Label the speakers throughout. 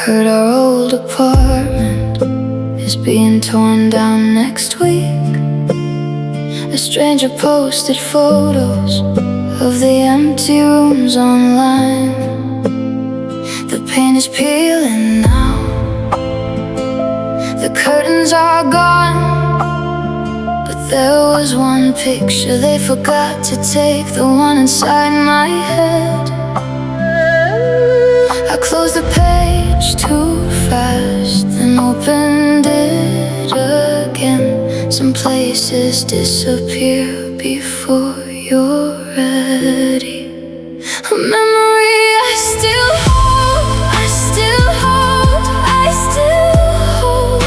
Speaker 1: Heard our old apartment is being torn down next week. A stranger posted photos of the empty rooms online. The paint is peeling now, the curtains are gone, but there was one picture they forgot to take, the one inside my head. I closed the page too fast, then opened it again. Some places disappear before you're ready. A memory I still hold, I still hold, I still hold.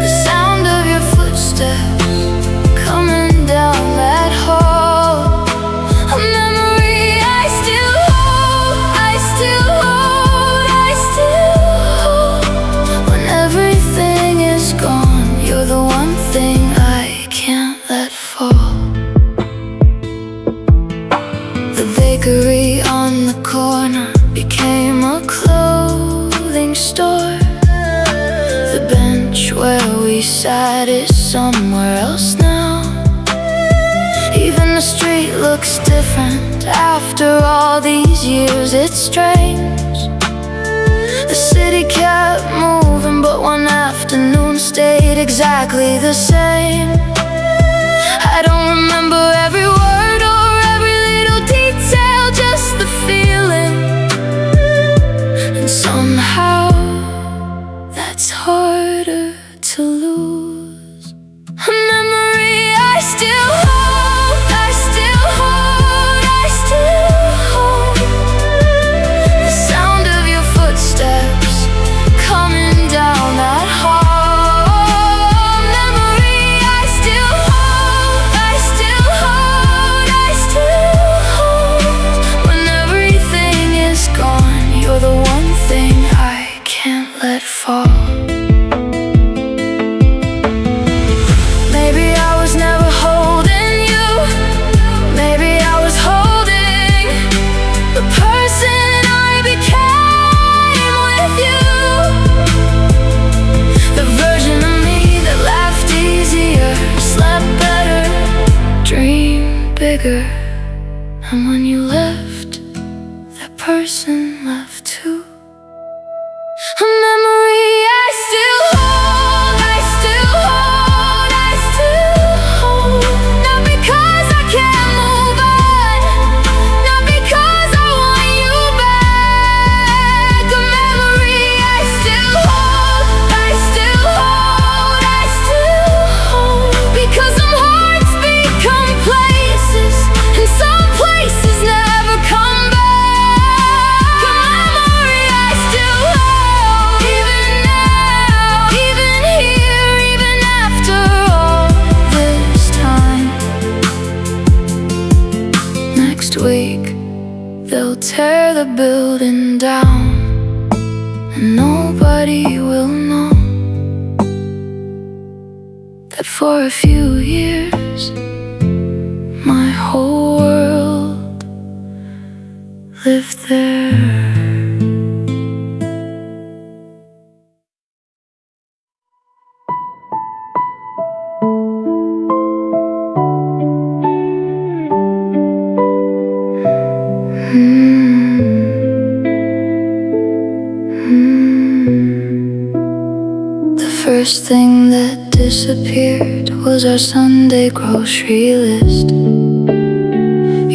Speaker 1: The sound of your footsteps coming down that hall. A memory I still hold, I still hold, I still hold. When everything is gone, you're the one thing I can't let fall. The bakery on the corner became a clothing store. The bench where we sat is somewhere else now. Even the street looks different after all these years, it's strange. The city kept moving, but one afternoon stayed exactly the same. I don't remember every word or every little detail, just the feeling. And somehow that's harder to lose. A memory I still hold, I still hold, I still hold. The sound of your footsteps coming down that hall. Memory I still hold, I still hold, I still hold. When everything is gone, you're the one thing I can't let fall. Maybe I was never holding you, maybe I was holding the person I became with you. The version of me that laughed easier, slept better, dreamed bigger. And when you left, that person left too. A memory I still hold, I still hold, I still hold. Not because I can't move on, not because I want you back. A memory I still hold, I still hold, I still hold. Because some hearts become places, and some places never come back. A memory I still hold, even now, even here, even after all this time. Next week they'll tear the building down, and nobody will know that for a few years my whole world lived there. The first thing that disappeared was our Sunday grocery list.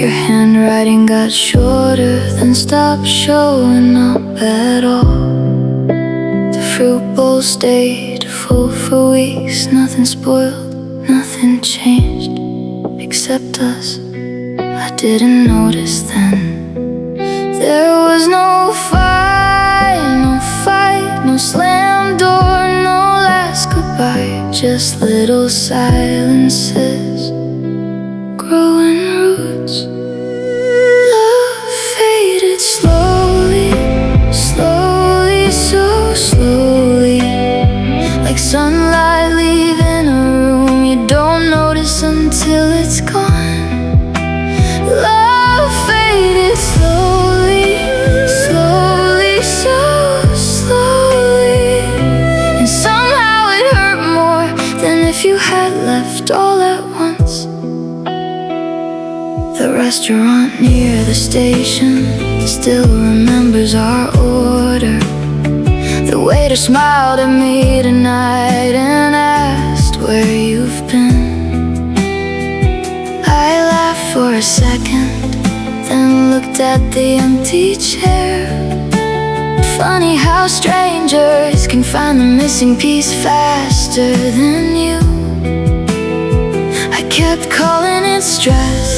Speaker 1: Your handwriting got shorter, then stopped showing up at all. The fruit bowl stayed full for weeks, nothing spoiled, nothing changed, except us. I didn't notice then. There was no fight, no fight, no slam door, no last goodbye, just little silences, growing roots. Love faded slowly, slowly, so slowly. restaurant near the station still remembers our order. The waiter smiled at me tonight and asked where you've been. I laughed for a second, then looked at the empty chair. Funny how strangers can find the missing piece faster than you. I kept calling it stress,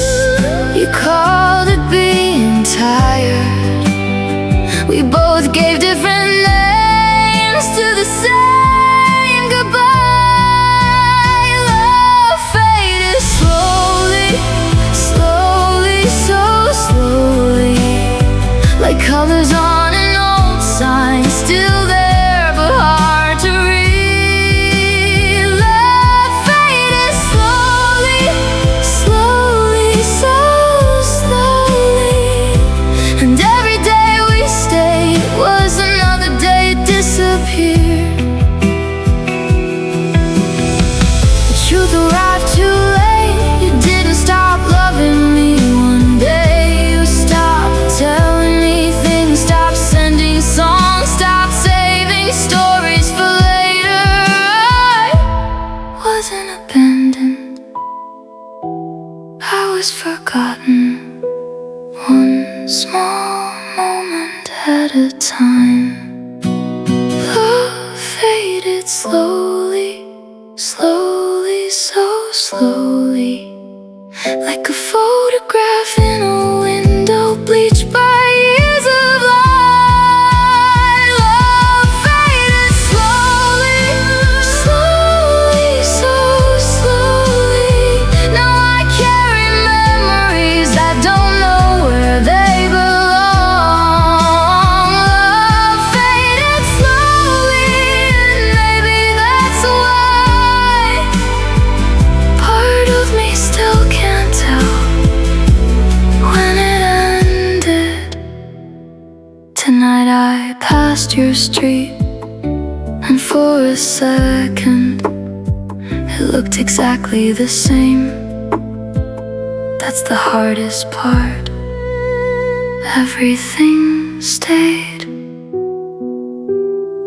Speaker 1: you called it being tired. We both gave different names to the same goodbye. Love faded slowly, slowly, so slowly, like colors on an old sign, still there but hard to read. Love faded slowly, slowly, so slowly, and every day we stayed was another day it disappeared. The truth arrived too late. You didn't stop loving me one day. You stopped telling me things, stopped sending songs, stopped saving stories for later. I wasn't abandoned, I was forgotten, one small moment at a time. Love faded slowly, slowly, so slowly, like a photograph in a window, bleached by years of light. Love faded slowly, slowly, so slowly. Now I carry memories that don't know where they belong. Love faded slowly, and maybe that's why part of me still can't tell when it ended. Tonight I passed your street, and for a second it looked exactly the same. That's the hardest part. Everything stayed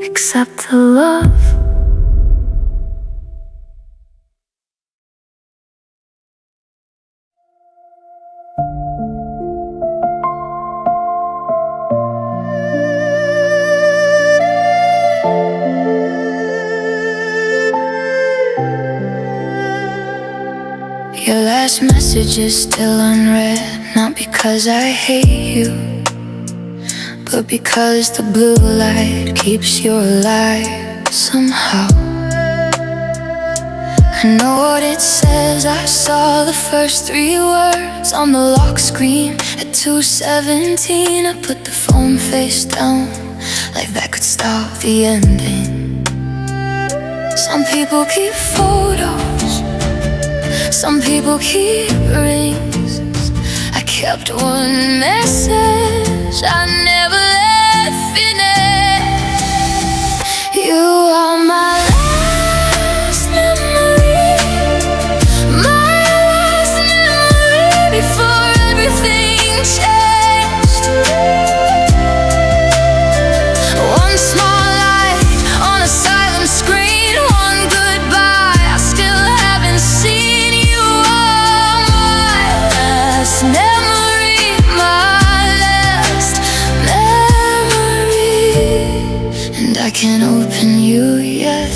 Speaker 1: except the love. Your last message is still unread, not because I hate you, but because the blue light keeps you alive somehow. I know what it says, I saw the first 3 words on the lock screen at 2:17. I put the phone face down, like that could stop the ending. Some people keep photos, some people keep rings. I kept one message I never let finish. You are my last memory, my last memory before everything changed. One small light on a silent screen, one goodbye I still haven't seen. You are my last memory, my last memory, and I can't open you yet.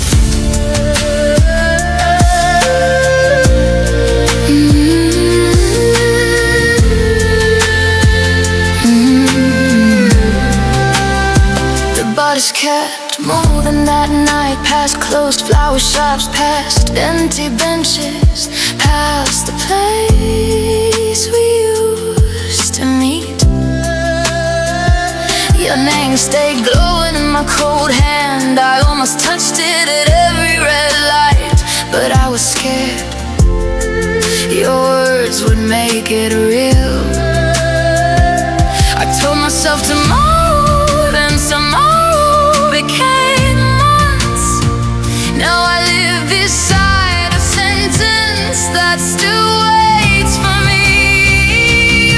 Speaker 1: The body's kept moving that night, past closed flower shops, past empty benches, past the place we used to meet. Your name stayed glowing in my cold hand. I almost touched it at every red light, but I was scared your words would make it real. I told myself tomorrow, then tomorrow became months. Now I live beside that still waits for me.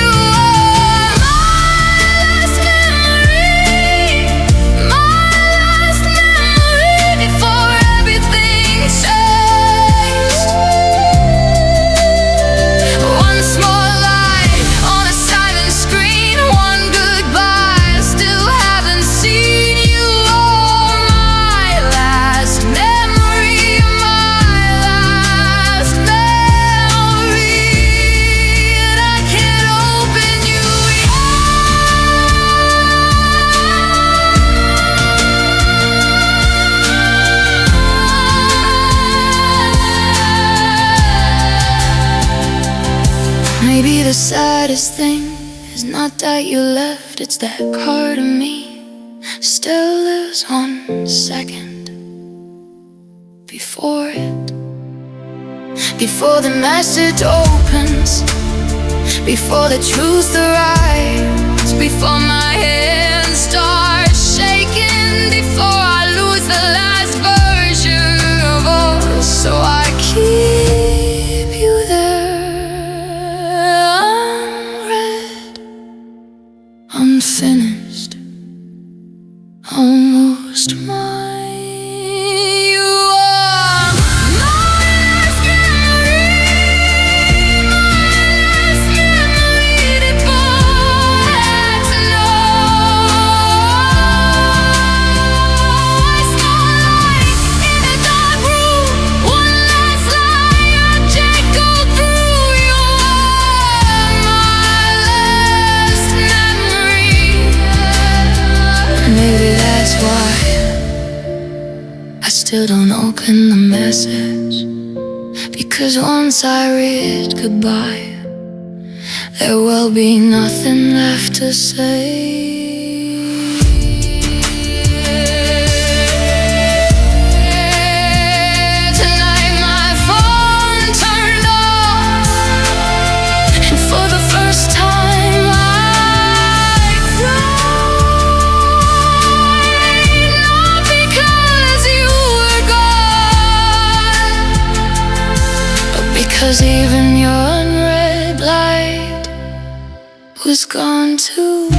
Speaker 1: See, the saddest thing is not that you left, it's that part of me still lives 1 second before it. Before the message opens, before the truth arrives, before my hands start shaking, before I lose the last version of us. So I keep you there, unread, unfinished, almost mine. Maybe that's why I still don't open the message, because once I read goodbye, there will be nothing left to say. Tonight my phone turned off, and for the first time I cried. Not because you were gone, but because even your unread light was gone too.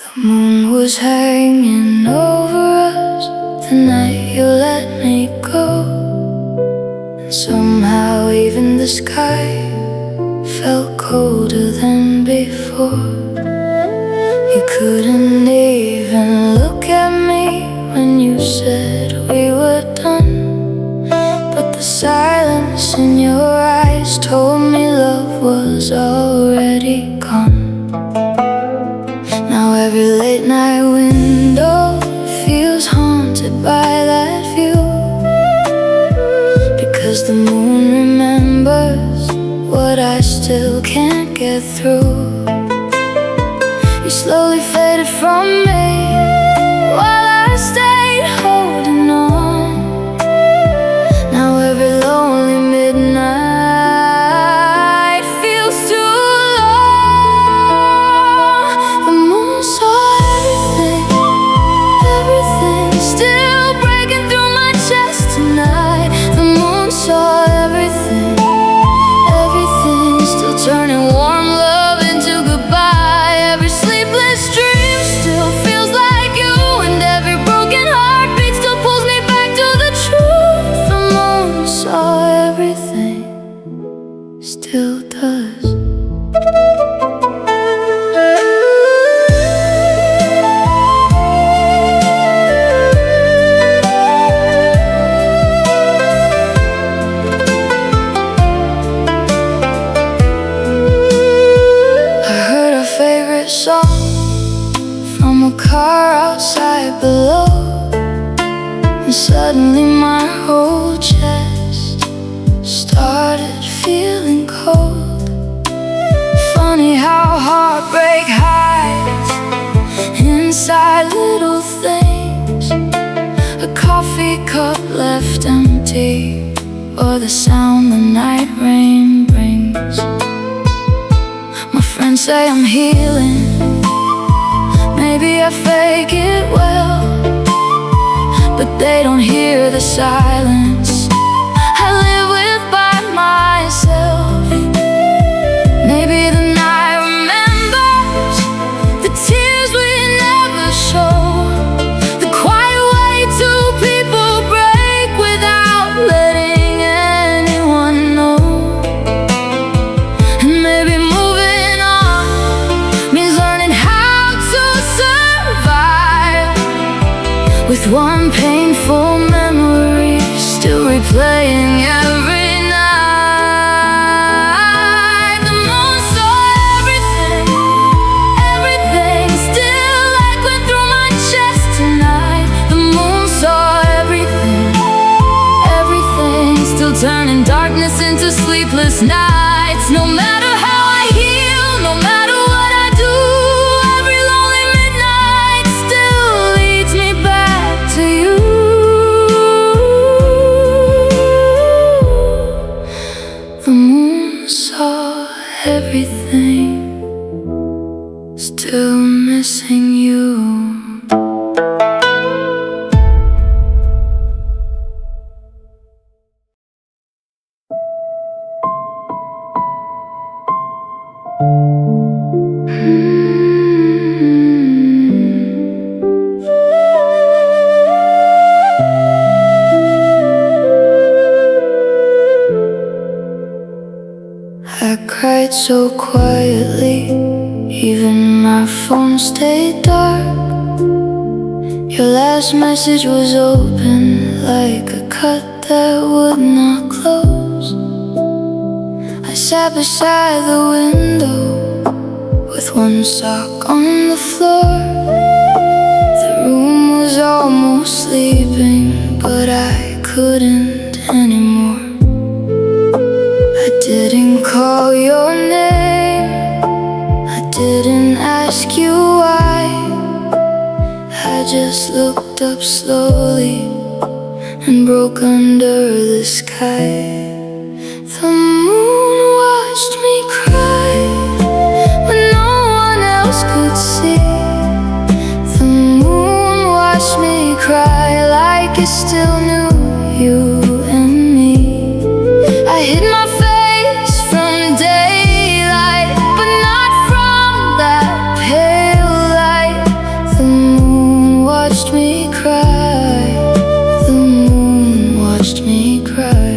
Speaker 1: The moon was hanging over us the night you let me go, and somehow even the sky felt colder than before. You couldn't even look at me when you said we were done, but the silence in your eyes told me love was already gone. Now every late night window feels haunted by that view, because the moon remembers what I still can't get through. You slowly faded from me while I stayed holding on. Now every lonely midnight feels too long. The moon saw everything, everything, still breaking through my chest tonight. The moon saw everything, turning warm love into goodbye. Every sleepless dream still feels like you, and every broken heartbeat still pulls me back to the truth. The moon saw everything, still does. Song from a car outside below, and suddenly my whole chest started feeling cold. Funny how heartbreak hides inside little things, a coffee cup left empty, or the sound the night rain brings. My friends say I'm healing, maybe I fake it well, but they don't hear the silence I live with by myself. Maybe the night remembers the tears we never show, the quiet way two people break without letting anyone know. And maybe moving on means learning how to survive, with one painful memory still replaying every night. the sleepless nights. No matter how I heal, no matter what I do, every lonely midnight still leads me back to you. The moon saw everything, still missing you. I cried so quietly, even my phone stayed dark. Your last message was open, like a cut that would not close. I sat beside the window with one sock on the floor. The room was almost sleeping, but I couldn't anymore. I didn't call your name, I didn't ask you why. I just looked up slowly and broke under the sky. The moon watched me cry when no one else could see. The moon watched me cry like it still knew you and me. I hid my face from daylight, but not from that pale light. The moon watched me cry. The moon watched me cry.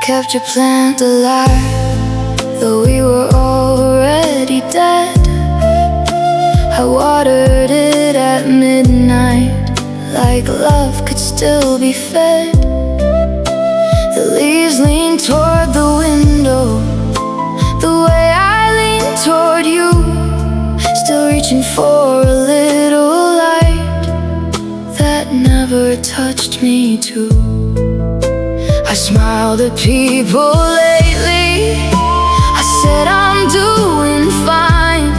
Speaker 1: Kept your plant alive, though we were already dead. I watered it at midnight, like love could still be fed. The leaves leaned toward the window, the way I leaned toward you, still reaching for a little light that never touched me too. I smiled at people lately, I said I'm doing fine,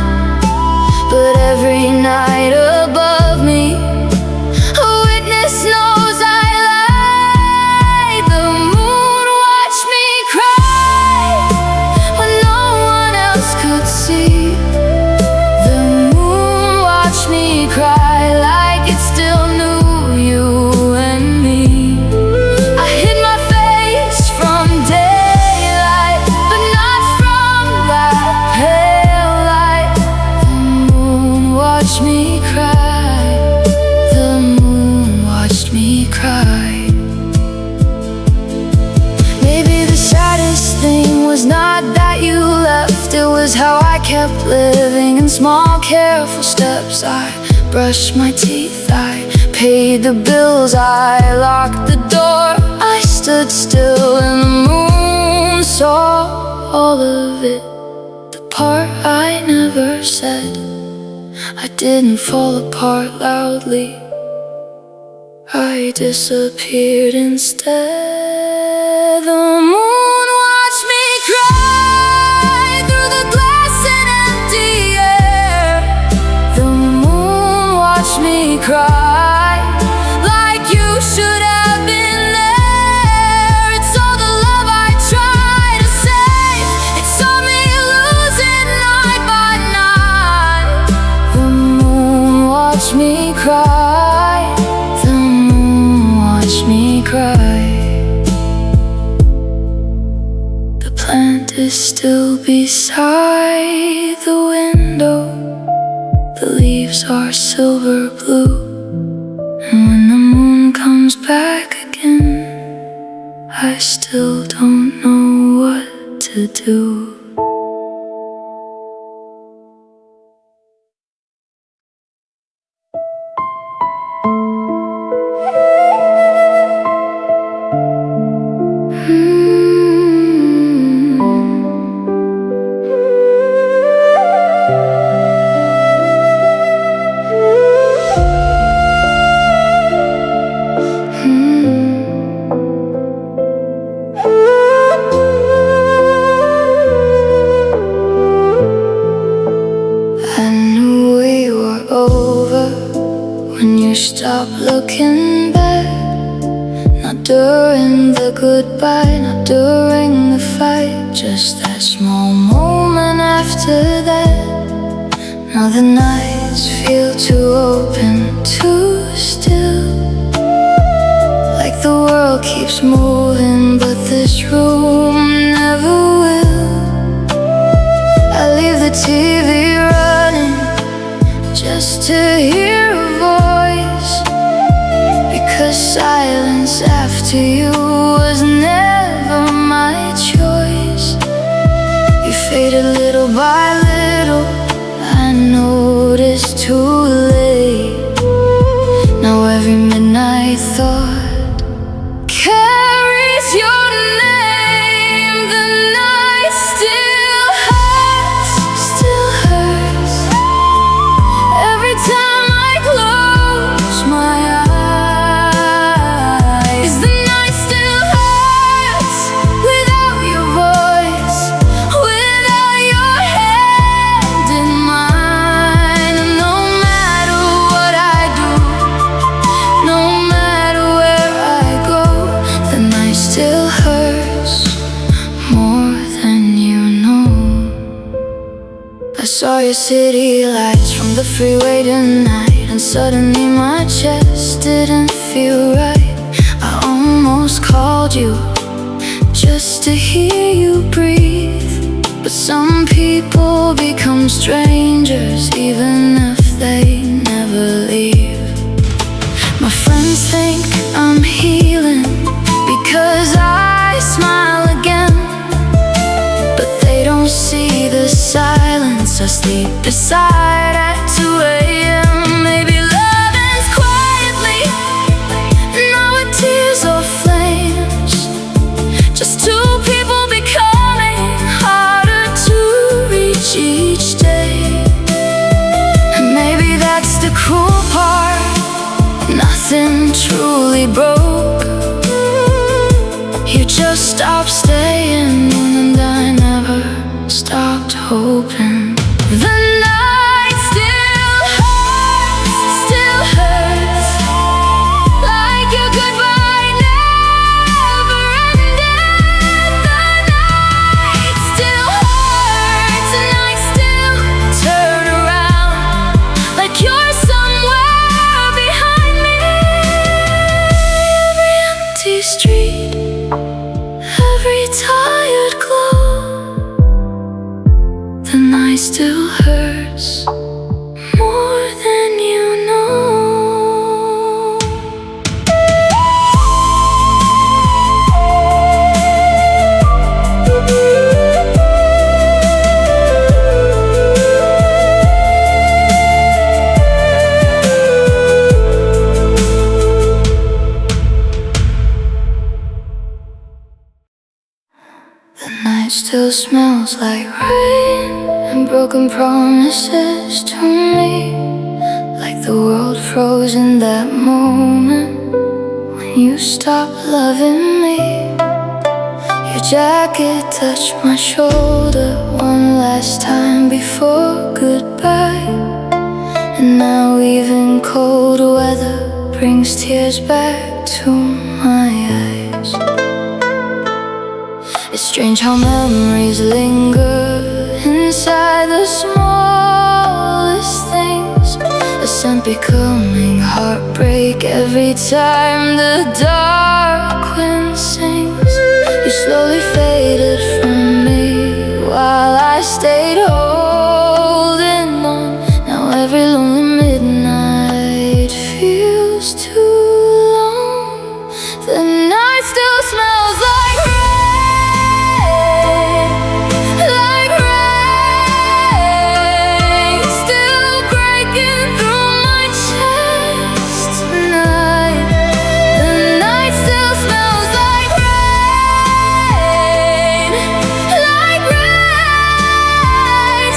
Speaker 1: but every night above me, a witness knows I lied. The moon watched me cry when no one else could see. The moon watched me cry like it still knew you and me. I hid my from daylight, but not from that pale light. The moon watched me cry. The moon watched me cry. Maybe the saddest thing was not that you left, it was how I kept living in small careful steps. I brushed my teeth, I paid the bills, I locked the door. I stood still and the moon saw all of it, the part I never said. I didn't fall apart loudly, I disappeared instead. The moon watched me cry through the glass and empty air. The moon watched me cry like you should have been there. It saw the love I tried to save, it saw me losing night by night. The moon watched me cry. The moon watched me cry. The plant is still beside the window, the leaves are silver blue, and when the moon comes back again, I still don't know what to do. stop looking back. Not during the goodbye, not during the fight, just that small moment after that. Now the nights feel too open, too still, like the world keeps moving, but this room never will. I leave the TV running just to hear a voice, because silence after you was never my choice. You faded little by little, I noticed too late. Now every midnight thought carries your name. The night still hurts, still hurts. Every time I close my eyes, the night still hurts without your voice, without your hand in mine. No matter what I do, no matter where I go, the night still hurts more than you know. I saw your city lights from the freeway tonight, and suddenly my chest didn't feel right. I almost called you just to hear you breathe, but some people become strangers even if they never leave. My friends think I'm healing because I smile again, but they don't see the silence. I sleep beside at 2 a.m. Maybe love ends quietly, not with tears or flames, just two people becoming harder to reach each day. And maybe that's the cruel part, nothing truly broke. You just stopped staying and I never stopped hoping. The night still hurts, like your goodbye never ended. The night still hurts, and I still turn around like you're somewhere behind me. Every empty street, every tired glow, the night still hurts more than you know. The night still smells like rain and broken promises to me, like the world froze in that moment when you stopped loving me. Your jacket touched my shoulder one last time before goodbye, and now even cold weather brings tears back to my eyes. It's strange how memories linger inside the smallest things, a scent becoming heartbreak every time the dark wind sings. You slowly faded from me while I stayed holding on. Now every lonely midnight feels too long. The night still smells like rain, like rain, still breaking through my chest tonight. The night still smells like rain,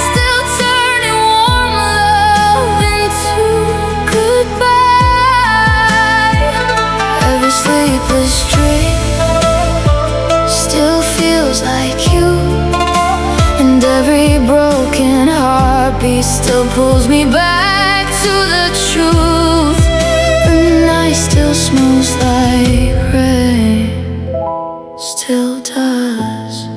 Speaker 1: still turning warm love into goodbye. Every sleepless dream still feels like you, and every broken heartbeat still pulls me back to the truth. smells like rain, still does.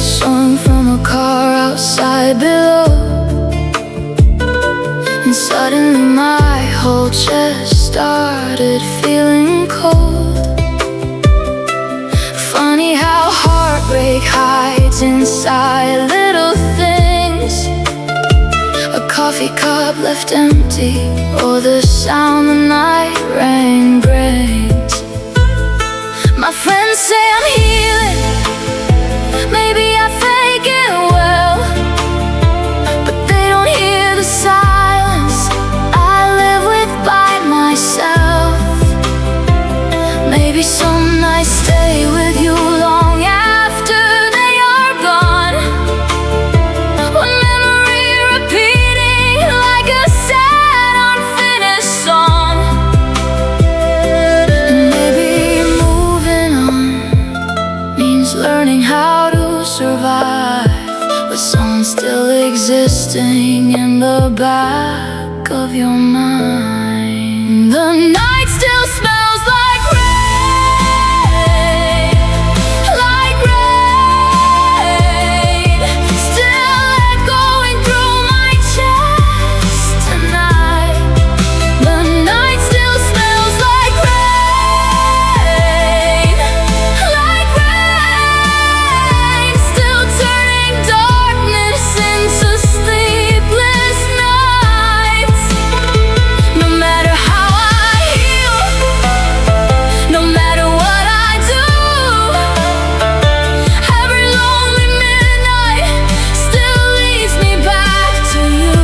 Speaker 1: Song from a car outside below, and suddenly my whole chest started feeling cold. Funny how heartbreak hides inside little things. A coffee cup left empty, or the sound the night rain brings. My friends say I'm healing, maybe I fake it well, but they don't hear the silence I live with by myself. Maybe some nights stay with you long after they are gone, one memory repeating like a sad unfinished song. And maybe moving on means learning how to survive with someone still existing in the back of your mind. The night still smells like rain, still echoing through my chest tonight. The night still smells like rain, still turning darkness into sleepless nights. No matter how I heal, no matter what I do, every lonely midnight still leads me back to you.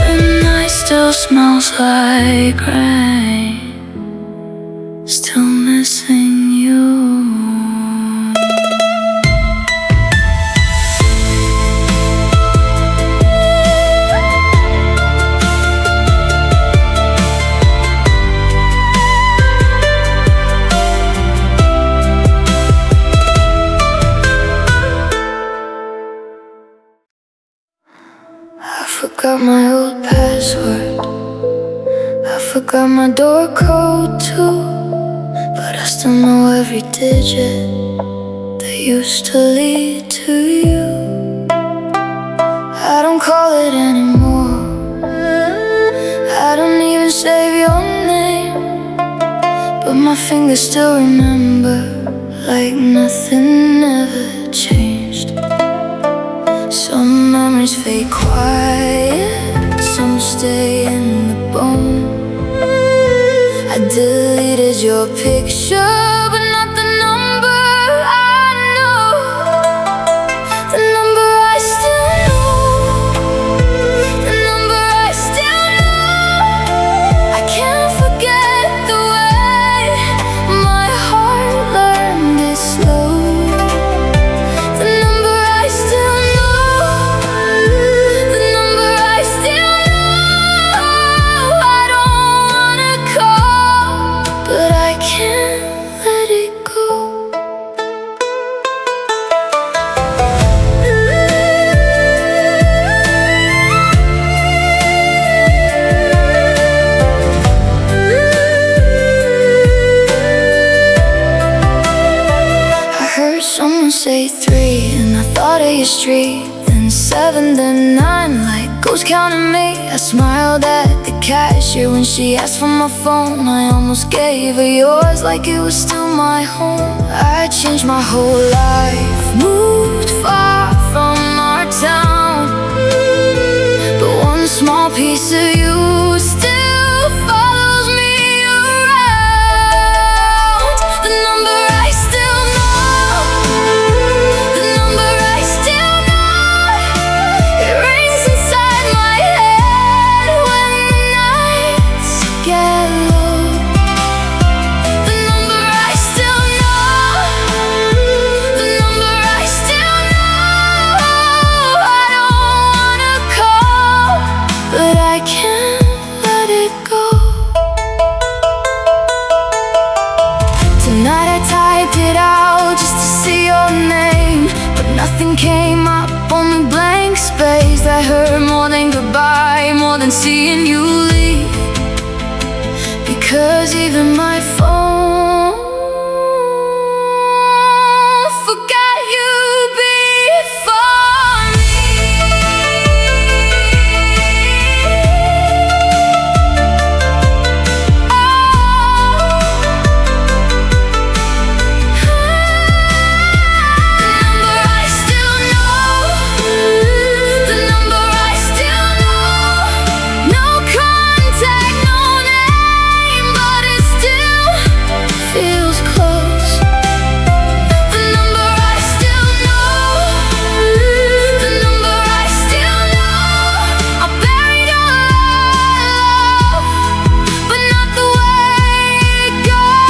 Speaker 1: The night still smells like rain, still missing you. I forgot my old password, I forgot my door code too, but I still know every digit that used to lead to you. I don't call it anymore, I don't even save your name, but my fingers still remember like nothing ever changed. Some memories fade quiet, some stay in the bone. I deleted your picture, but not the number I know. The number I still know, the number I still know. I can't forget the way my heart learned it slow. The number I still know, the number I still know. I don't wanna call, but I can't let it go. I heard someone say 3, and I thought of your street. Then 7, then 9, like ghosts counting me. I smiled at the cashier when she asked for my phone. I almost gave her yours like it was still my home. I changed my whole life, moved far from our town, but one small piece of you still follows me around. The number I still know, the number I still know. It rings inside my head when the nights get low. The number I still know, the number I still know. I don't wanna call, but I can't things that hurt more than goodbye, more than seeing you leave. Because even my phone forgot you before me. The number I still know, no contact, no name, but it still feels close. The number I still know, the number I still know. I buried your love, but not the way it goes.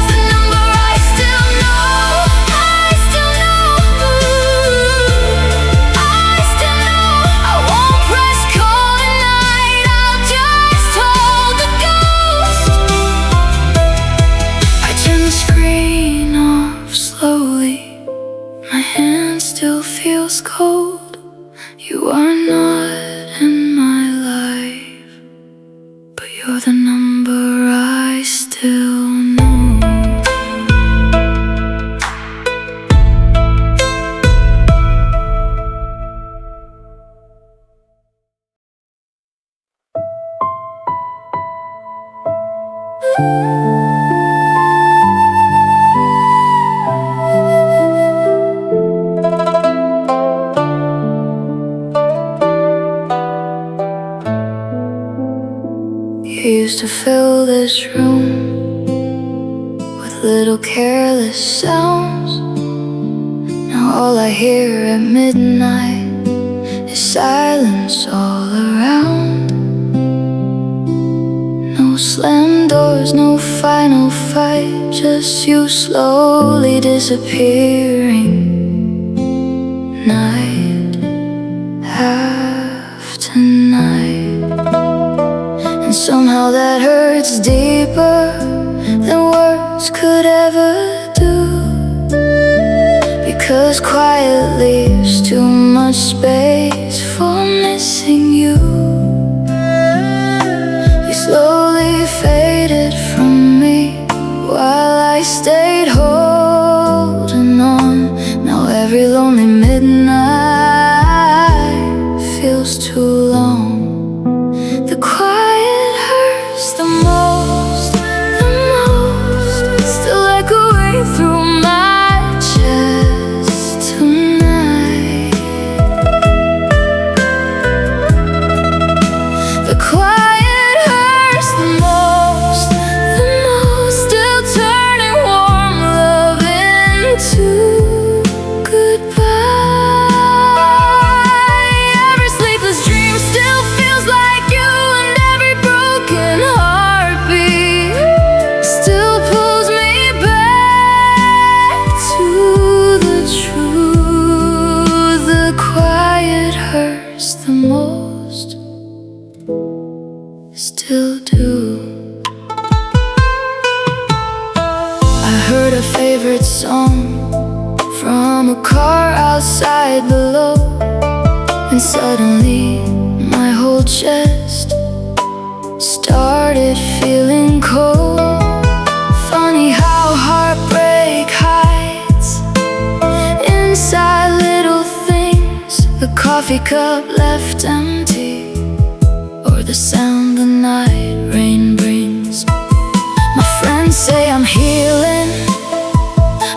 Speaker 1: The number I still know, I still know, I still know. I won't press call tonight, I'll just hold the ghost. I turn the screen off slowly, my hand still feels cold. You are not in my life, but you're the number I still know. You used to fill this room with little careless sounds. Now all I hear at midnight is silence all around. No slam doors, no final fight, just you slowly disappearing, night after night. And somehow that hurts deeper than words could ever do, because quiet leaves too much space for missing you. You slowly faded from me while I stayed holding on. Now every lonely midnight feels too long. The quiet hurts the most, still echoing through my chest tonight. The quiet hurts the most, still turning warm love into goodbye. Every sleepless dream still feels like you, and every broken heartbeat still pulls me back to the truth. The quiet hurts the most, still do. I heard a favorite song from a car outside below, and suddenly my whole chest started feeling cold. Funny how heartbreak hides inside little things, the coffee cup left empty, or the sound the night rain brings. My friends say I'm healing,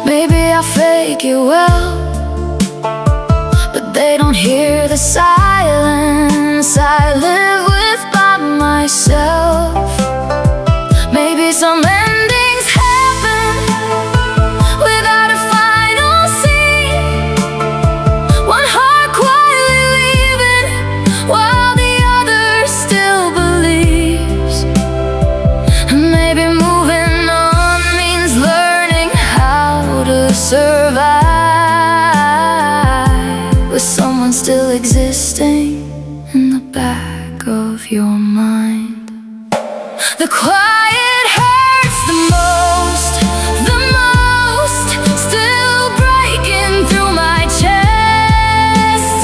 Speaker 1: maybe I fake it well, but they don't hear the silence I live with by myself. Maybe some endings happen without a final scene, one heart quietly leaving while the other still believes. And maybe moving on means learning how to survive with someone still existing in the back of your mind. The quiet hurts the most, still breaking through my chest.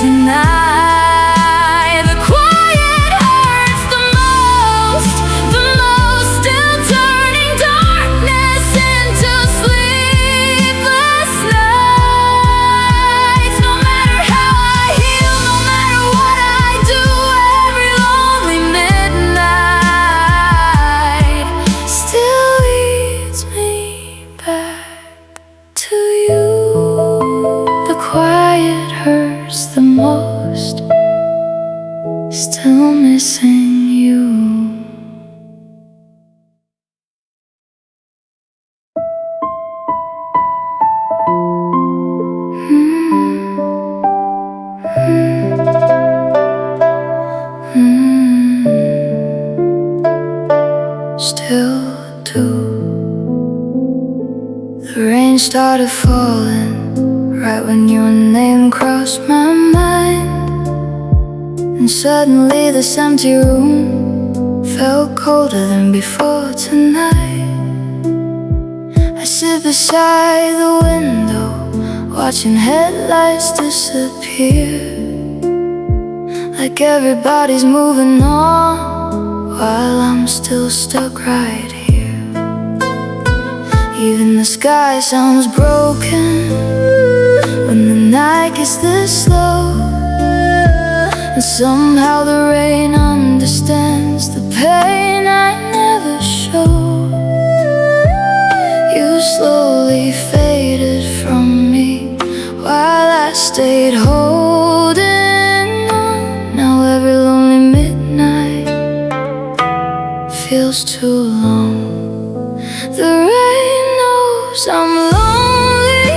Speaker 1: hurts the most. Still missing you. Still do. The rain started falling right when your name crossed my mind, and suddenly this empty room felt colder than before tonight. I sit beside the window, watching headlights disappear, like everybody's moving on while I'm still stuck right here. Even the sky sounds broken when the night gets this slow, and somehow the rain understands the pain I never showed. You slowly faded from me while I stayed holding on. Now every lonely midnight feels too long. The rain knows I'm lonely,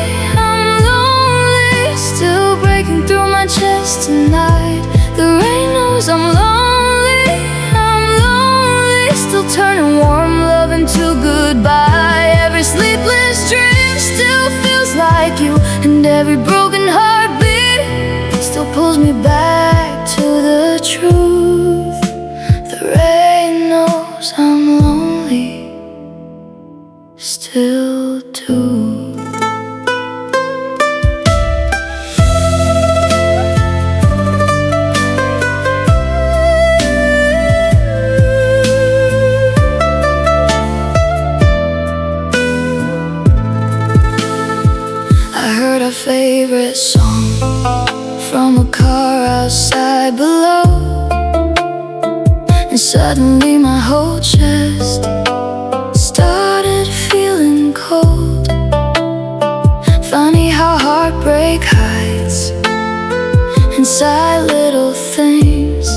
Speaker 1: still breaking through my chest tonight. The rain knows I'm lonely, still turning warm love into goodbye. Every sleepless dream still feels like you, and every broken heartbeat still pulls me back to the truth. The rain knows I'm lonely, still do. I heard our favorite song from a car outside below, and suddenly my whole chest started feeling cold. Funny how heartbreak hides inside little things.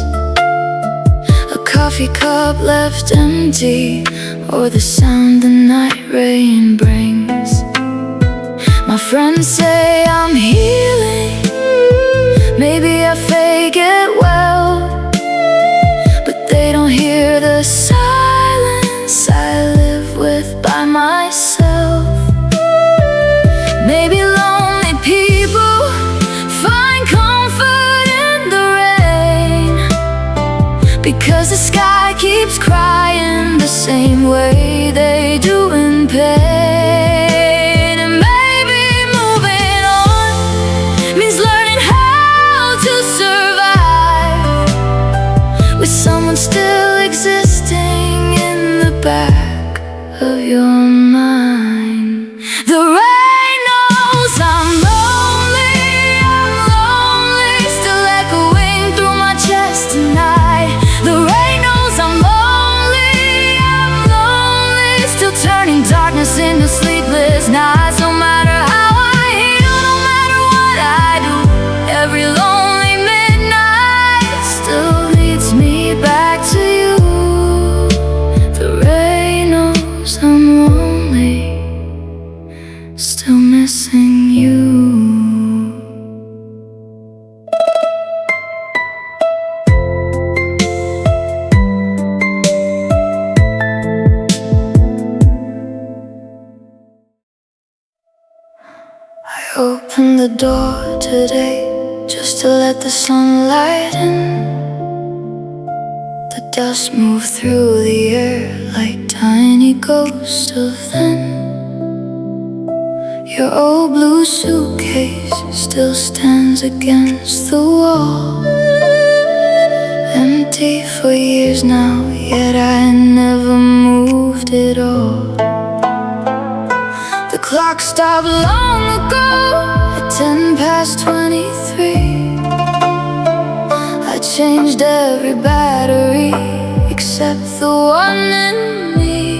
Speaker 1: A coffee cup left empty, or the sound the night rain brings. My friends say I'm healing, maybe I fake it well, but they don't hear the silence I live with by myself. Maybe lonely people find comfort in the rain, because the sky keeps crying the same way they do in pain. Someone still existing in the back of your mind. The rain knows I'm lonely, still echoing through my chest tonight. The rain knows I'm lonely, still turning darkness into sleepless nights. No matter how I heal, no matter what I do, every lonely midnight still leads me back to you. The rain knows I'm lonely, still missing you. I opened the door today just to let the sunlight in. The dust moved through the air like tiny ghosts of then. Your old blue suitcase still stands against the wall, empty for years now, yet I never moved it all. The clock stopped long ago at 23. I changed every battery except the one in me.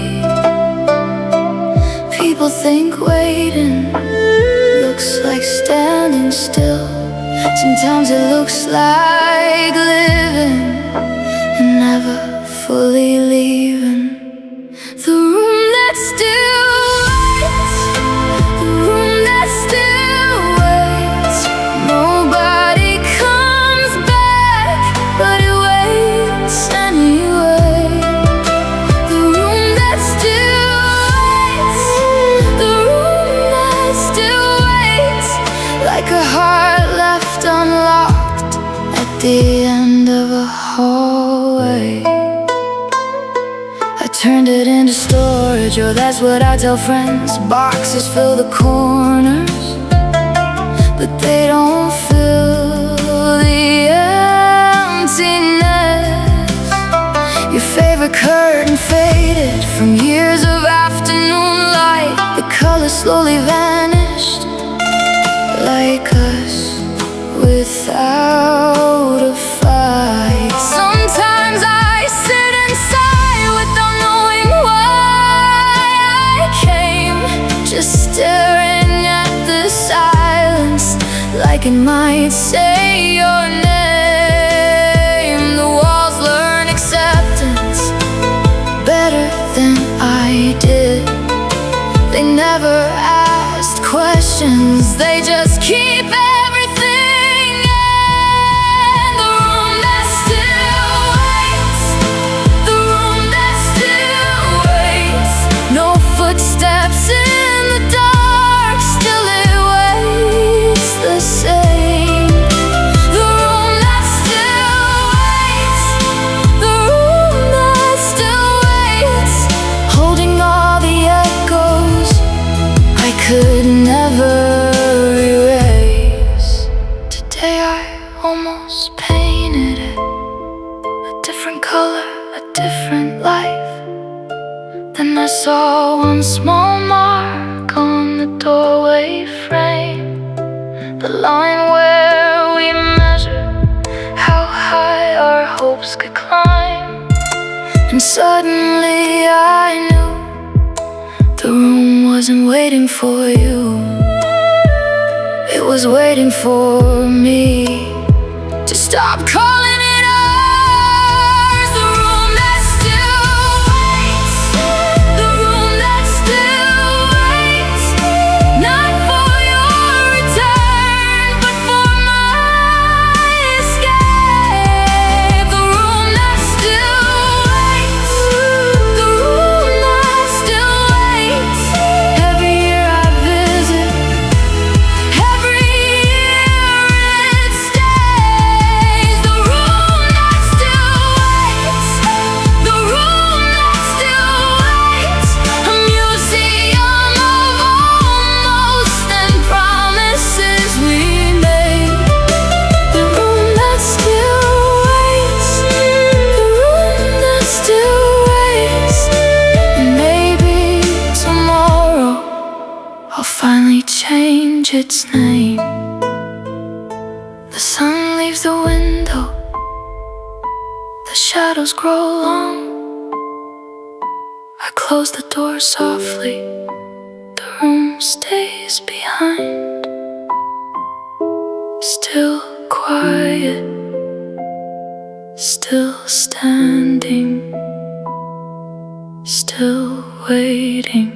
Speaker 1: People think waiting looks like standing still, Sometimes it looks like living and never fully leaving the room that still waits, the room that still waits. Nobody comes back, but it waits anyway. The room that still waits, the room that still waits, like a heart left unlocked at the end of a hallway. I turned it into storage, or that's what I tell friends. Boxes fill the corners, but they don't fill the emptiness. Your favorite curtain faded from years of afternoon light. The color slowly vanished, like us without a fight. Sometimes I sit inside without knowing why I came, just staring at the silence, like it might say your name. The walls learn acceptance better than I did. They never asked questions, they just keep everything in. The room that still waits, the room that still waits. No footsteps in the dark, still it waits the same. The room that still waits, the room that still waits, holding all the echoes I could never erase. Today I almost painted it a different color, a different life. Then I saw one small mark on the doorway frame, the line where we measured how high our hopes could climb. And suddenly I knew the room wasn't waiting for you, it was waiting for me to stop calling it ours. The room that still waits, the room that still waits, not for your return, but for my escape. The room that still waits, the room that still waits. Every year I visit, every year it stays. The room that still waits, the room that still waits. A museum of almost and promises we made. The room that still waits, the room that still waits. And maybe tomorrow I'll finally change its name. The sun leaves the window, the shadows grow long. I close the door softly, the room stays behind. Still quiet, still standing, still waiting.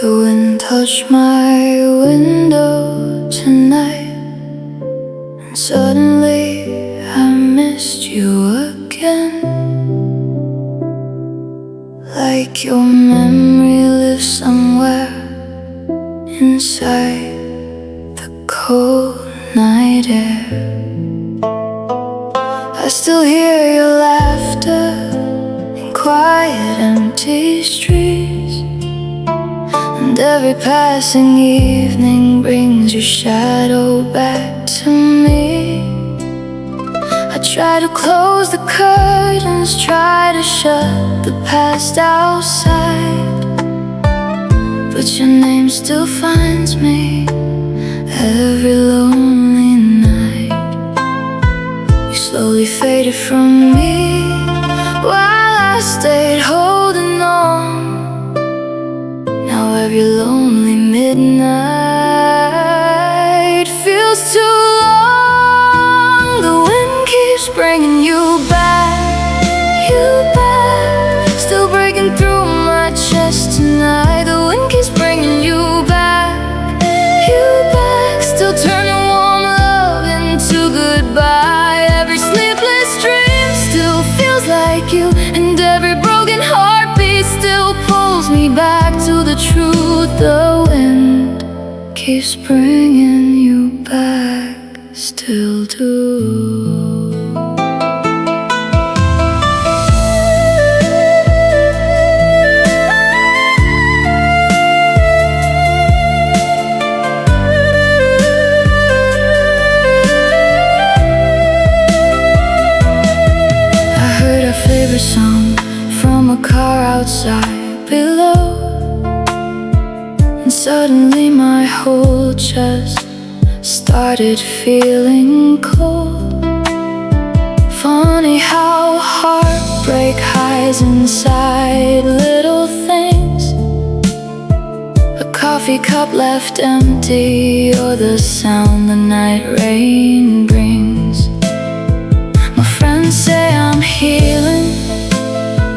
Speaker 1: The wind touched my window tonight, and suddenly I missed you again. Like your memory lives somewhere inside the cold night air. I still hear your laughter in quiet empty streets, and every passing evening brings your shadow back to me. I try to close the curtains try to shut the past outside, but your name still finds me every lonely night. You slowly faded from me while I stayed holding on. Now every lonely midnight feels too long. The wind keeps bringing you back, still breaking through my chest tonight. The wind keeps bringing you back, still turning warm love into goodbye. Every sleepless dream still feels like you, and every broken heartbeat still pulls me back to the truth. The wind keeps bringing you back, still do. Favorite song from a car outside below, and suddenly my whole chest started feeling cold. Funny how heartbreak hides inside little things, a coffee cup left empty, or the sound the night rain brings. My friends say I'm healing,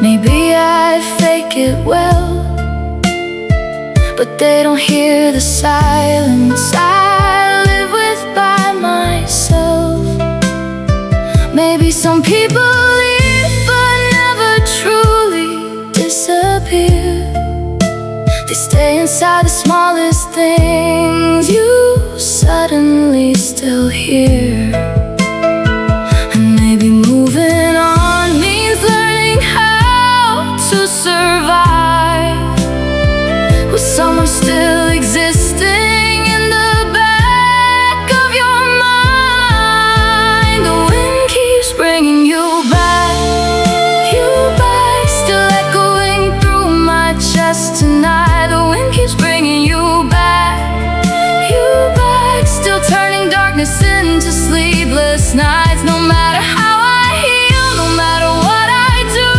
Speaker 1: maybe I fake it well, but they don't hear the silence I live with by myself. Maybe some people leave but never truly disappear. They stay inside the smallest things you suddenly still hear. And maybe moving on means learning how to survive with someone still existing in the back of your mind. The wind keeps bringing you back, still echoing through my chest tonight. The wind keeps bringing you back, still turning darkness into sleepless nights. No matter how I heal, no matter what I do,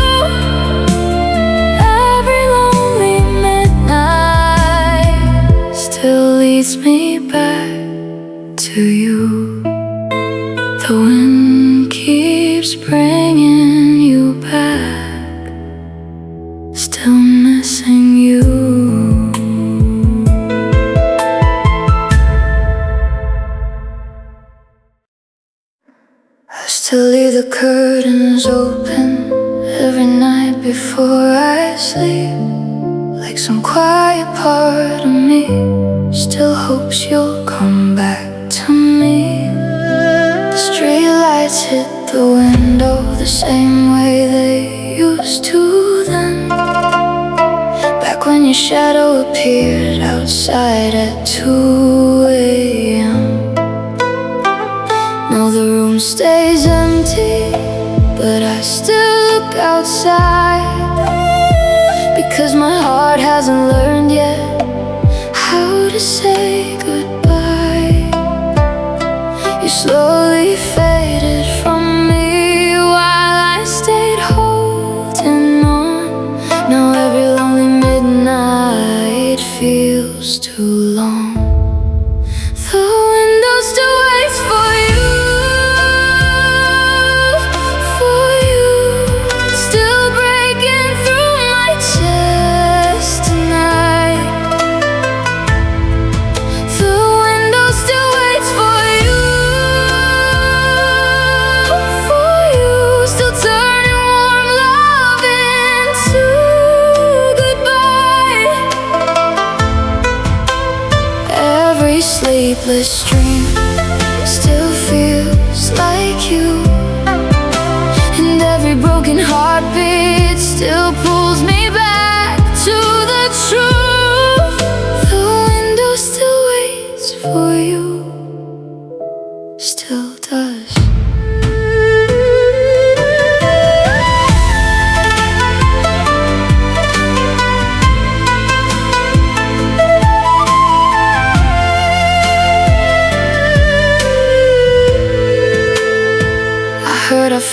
Speaker 1: every lonely midnight still leads me back to you. The wind keeps bringing you back, still missing you. I still leave the curtains open every night before I sleep, like some quiet part of me still hopes you'll come back to me. The streetlights hit the window the same way they used to then, back when your shadow appeared outside at 2 a.m. Now the room stays empty, but I still look outside, because my heart hasn't learned yet how to say goodbye. You slowly faded from me while I stayed holding on. Now every lonely midnight feels too long. The window still waits for you, still breaking through my chest tonight. The window still waits for you, still turning warm love into goodbye. Every sleepless dream still feels like you, and every broken heartbeat still pulls me back to the truth. The window still waits for you, still does.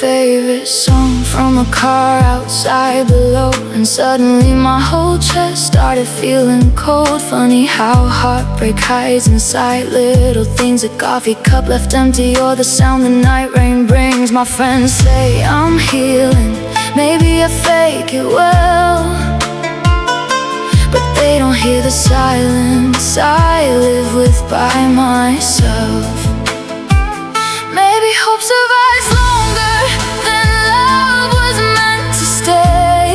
Speaker 1: favorite song from a car outside below, and suddenly my whole chest started feeling cold. Funny how heartbreak hides inside little things. A coffee cup left empty, or the sound the night rain brings. My friends say I'm healing, maybe I fake it well, but they don't hear the silence I live with by myself. Maybe hope survives longer than love was meant to stay.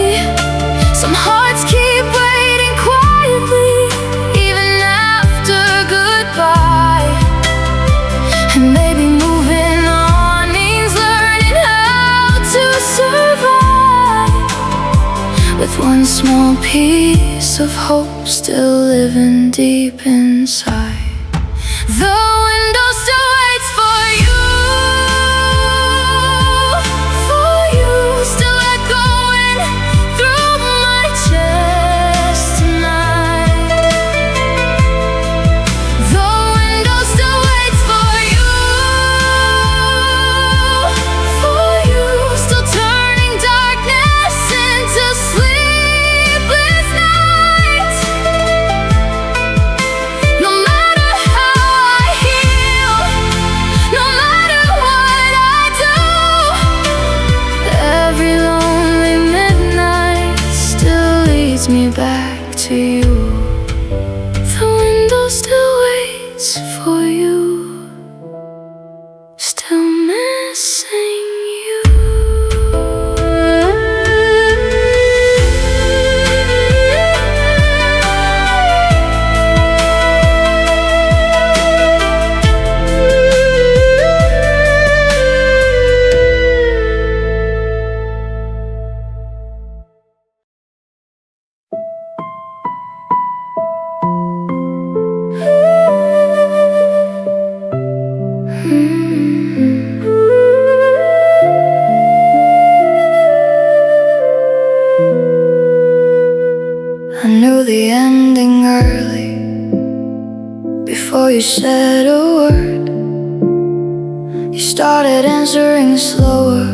Speaker 1: Some hearts keep waiting quietly, even after goodbye. And maybe moving on means learning how to survive, with one small piece of hope still living deep inside. The window still waits for you. Me back to you. The window still waits for you, still missing you. I knew the ending early, before you said a word. You started answering slower,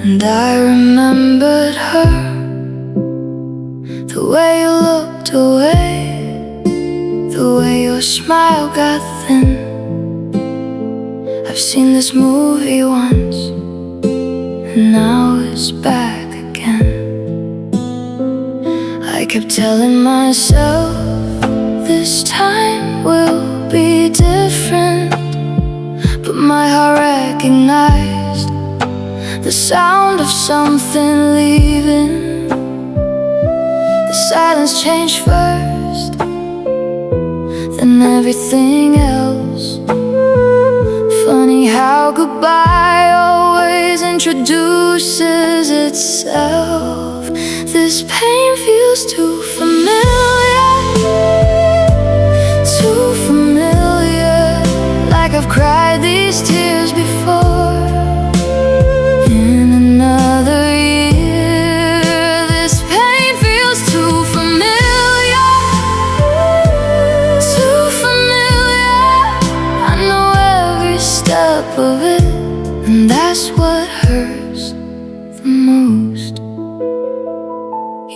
Speaker 1: and I remembered her. The way you looked away, the way your smile got thin. I've seen this movie once, and now it's back again. I kept telling myself this time will be different, but my heart recognized the sound of something leaving. The silence changed first, then everything else. Funny how goodbye always introduces itself. This pain feels too familiar, too familiar. Like I've cried these tears before. In another year, this pain feels too familiar, too familiar. I know every step of it, and that's what hurts the most.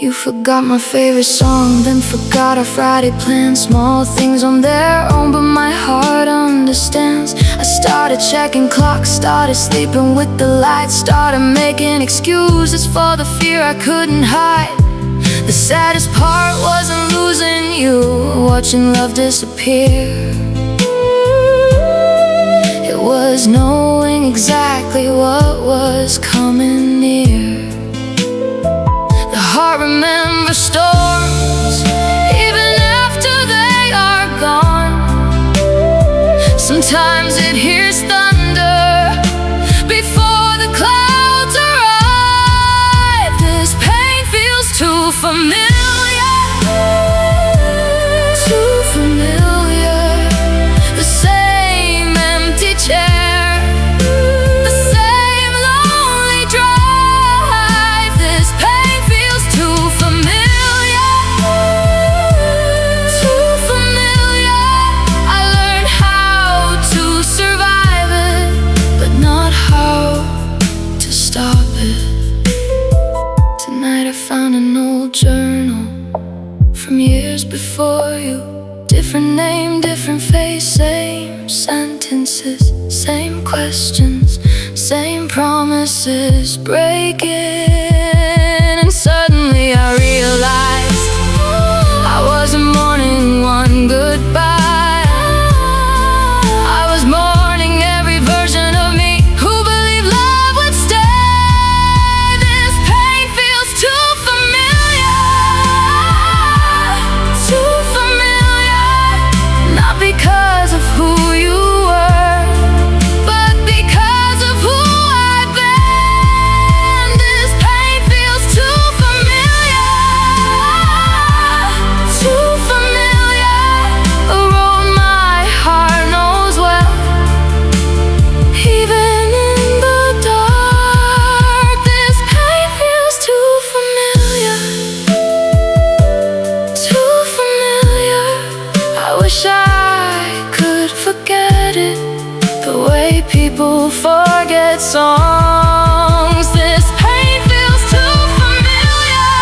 Speaker 1: You forgot my favorite song, then forgot our Friday plans. Small things on their own, but my heart understands. I started checking clocks, started sleeping with the lights, started making excuses for the fear I couldn't hide. The saddest part wasn't losing you, watching love disappear. It was knowing exactly what was coming near. Heart remembers storms, even after they are gone. Sometimes it hears thunder before the clouds arrive. This pain feels too familiar, too familiar. The same empty chair, the same lonely drive. This pain feels too familiar, from years before you. Different name, different face, same sentences, same questions, same promises, breaking. And suddenly I realized I wasn't mourning one goodbye. I was mourning every version of me who believed love would stay. This pain feels too familiar, too familiar. Not because of who you were, but because of who I've been. This pain feels too familiar, too familiar. A road my heart knows well. Even in the dark, this pain feels too familiar, too familiar. I wish I could forget it, the way people forget songs. This pain feels too familiar,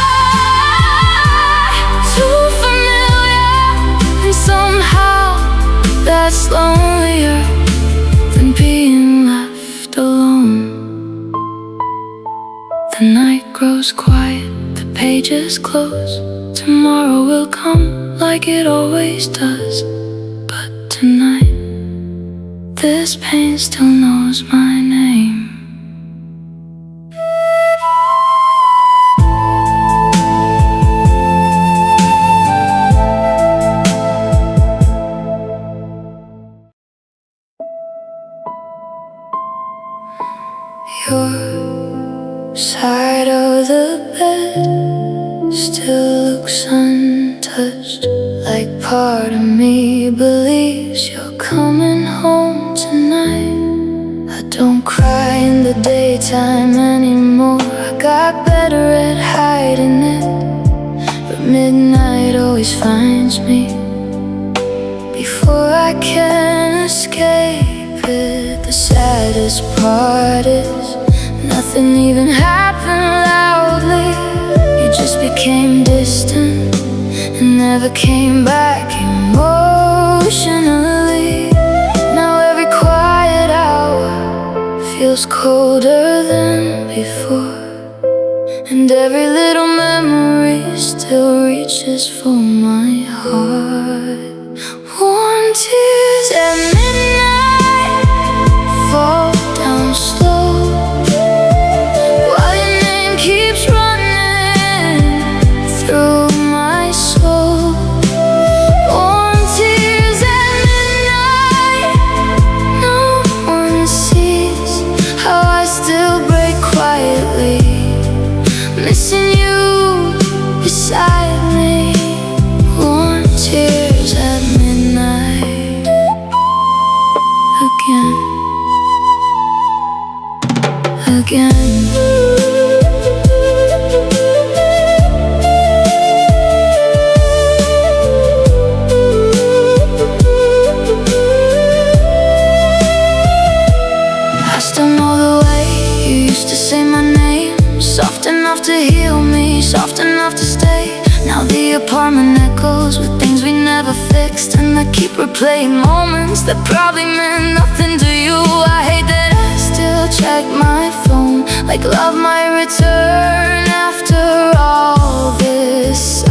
Speaker 1: too familiar. And somehow that's lonelier than being left alone. The night grows quiet, the pages close. Tomorrow will come like it always does. But tonight, this pain still knows my name. Your side of the bed still looks untouched, like part of me believes you're coming home tonight. I don't cry in the daytime anymore, I got better at hiding it. But midnight always finds me before I can escape it. The saddest part is nothing even happened loudly. You just became distant and never came back emotionally. Now every quiet hour feels colder than before, and every little memory still reaches for my heart. Warm tears at midnight fall down slow, while your name keeps running through my soul. Warm tears at midnight, no one sees how I still break quietly, missing you beside me. Warm tears at midnight again, again. I still know the way you used to say my name, soft enough to heal me, soft enough to stay. Now the apartment echoes with things we never fixed, and I keep replaying moments that probably meant nothing to you. I hate that I still check my phone, like love might return after all this.